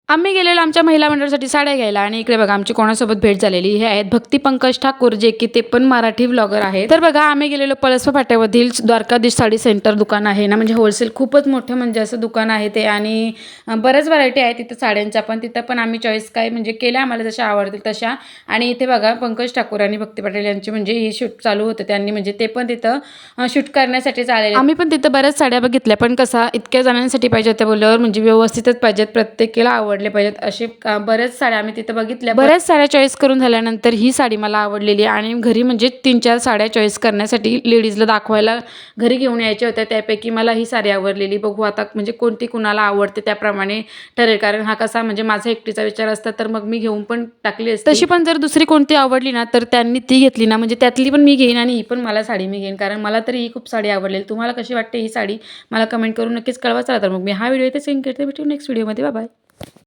आम्ही गेलेलो आमच्या महिला मंडळासाठी साड्या घ्यायला आणि इकडे बघा आमची कोणासोबत भेट झालेली. हे आहेत भक्ती पंकज ठाकूर, जे की ते पण मराठी व्लॉगर आहेत. तर बघा आम्ही गेलेलो पळसपा फाट्यामधील द्वारकाधीश साडी सेंटर दुकान आहे ना, म्हणजे होलसेल खूपच मोठं म्हणजे असं दुकान आहे ते. आणि बऱ्याच व्हरायटी आहे तिथं साड्यांच्या पण. तिथं पण आम्ही चॉईस काय म्हणजे केल्या आम्हाला जशा आवडतील तशा. आणि इथे बघा पंकज ठाकूर आणि भक्ती पटेल यांची म्हणजे ही शूट चालू होतं. त्यांनी म्हणजे ते पण तिथं शूट करण्यासाठीच आलेले. आम्ही पण तिथं बऱ्याच साड्या बघितल्या, पण कसा इतक्या जणांसाठी पाहिजे त्या बोलल्यावर म्हणजे व्यवस्थितच पाहिजेत, प्रत्येकीला आवडले पाहिजेत असे बऱ्याच साड्या आम्ही तिथं बघितल्या. बऱ्याच साड्या चॉईस करून झाल्यानंतर ही साडी मला आवडलेली आणि घरी म्हणजे 3-4 साड्या चॉईस करण्यासाठी लेडीजला दाखवायला घरी घेऊन यायच्या होत्या. त्यापैकी मला ही साडी आवडलेली. बघू आता म्हणजे कोणती कुणाला आवडते त्याप्रमाणे ठरेल. कारण हा कसा म्हणजे माझा एकटीचा विचार असता तर मग मी घेऊन पण टाकली असती. तशी पण जर दुसरी कोणती आवडली ना तर त्यांनी ती घेतली ना म्हणजे त्यातली पण मी घेईन आणि ही पण मला साडी मी घेईन. कारण मला तरी ही खूप साडी आवडलेली. तुम्हाला कशी वाटते ही साडी मला कमेंट करून नक्कीच कळवा. चला तर मग मी हा व्हिडिओ इथे सेंड करते. भेटू नेक्स्ट व्हिडिओमध्ये. Bye bye.